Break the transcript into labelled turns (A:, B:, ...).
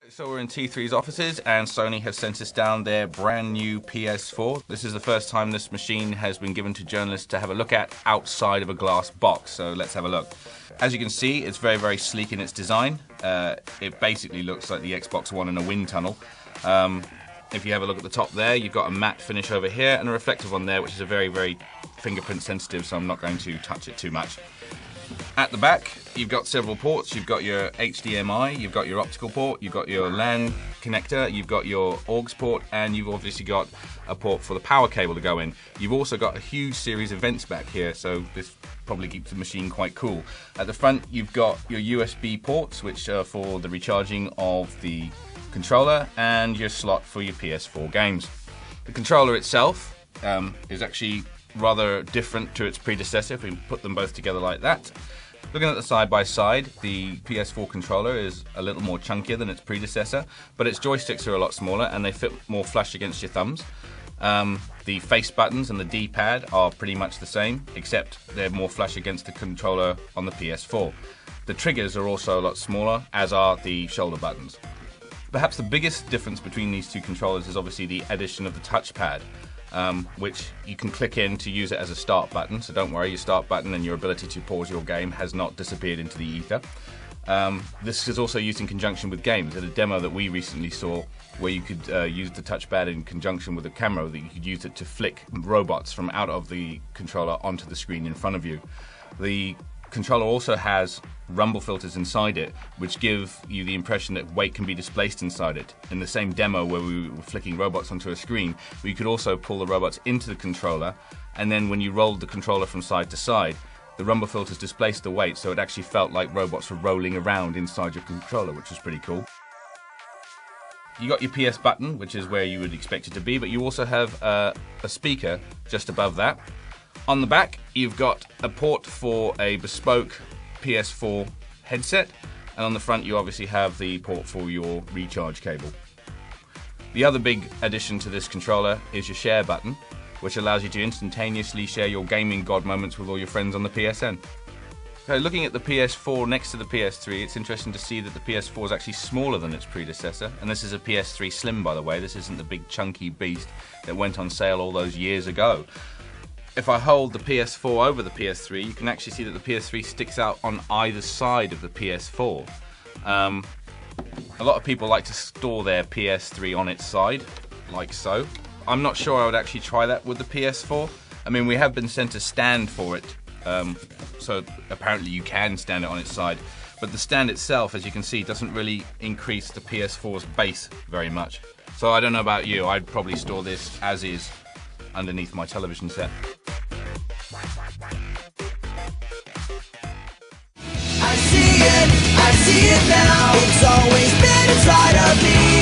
A: So we're in T3's offices and Sony has sent us down their brand new PS4. This is the first time this machine has been given to journalists to have a look at outside of a glass box, so let's have a look. As you can see, it's very, very sleek in its design. It basically looks like the Xbox One in a wind tunnel. If you have a look at the top there, you've got a matte finish over here and a reflective one there, which is a very, very fingerprint sensitive, so I'm not going to touch it too much. At the back, you've got several ports. You've got your HDMI, you've got your optical port, you've got your LAN connector, you've got your AUX port, and you've obviously got a port for the power cable to go in. You've also got a huge series of vents back here, so this probably keeps the machine quite cool. At the front, you've got your USB ports, which are for the recharging of the controller, and your slot for your PS4 games. The controller itself is actually rather different to its predecessor if we put them both together like that. Looking at the side by side, the PS4 controller is a little more chunkier than its predecessor, but its joysticks are a lot smaller and they fit more flush against your thumbs. The face buttons and the D-pad are pretty much the same, except they're more flush against the controller on the PS4. The triggers are also a lot smaller, as are the shoulder buttons. Perhaps the biggest difference between these two controllers is obviously the addition of the touchpad. Which you can click in to use it as a start button, so don't worry, your start button and your ability to pause your game has not disappeared into the ether. This is also used in conjunction with games. At a demo that we recently saw where you could use the touchpad in conjunction with a camera, that you could use it to flick robots from out of the controller onto the screen in front of you. The controller also has rumble filters inside it, which give you the impression that weight can be displaced inside it. In the same demo where we were flicking robots onto a screen, we could also pull the robots into the controller, and then when you rolled the controller from side to side, the rumble filters displaced the weight, so it actually felt like robots were rolling around inside your controller, which was pretty cool. You got your PS button, which is where you would expect it to be, but you also have a speaker just above that. On the back, you've got a port for a bespoke PS4 headset, and on the front you obviously have the port for your recharge cable. The other big addition to this controller is your share button, which allows you to instantaneously share your gaming god moments with all your friends on the PSN. Okay, looking at the PS4 next to the PS3, it's interesting to see that the PS4 is actually smaller than its predecessor, and this is a PS3 Slim, by the way. This isn't the big chunky beast that went on sale all those years ago. If I hold the PS4 over the PS3, you can actually see that the PS3 sticks out on either side of the PS4. A lot of people like to store their PS3 on its side, like so. I'm not sure I would actually try that with the PS4. I mean, we have been sent a stand for it, so apparently you can stand it on its side. But the stand itself, as you can see, doesn't really increase the PS4's base very much. So I don't know about you, I'd probably store this as is underneath my television set.
B: I see it now. It's always been inside of me.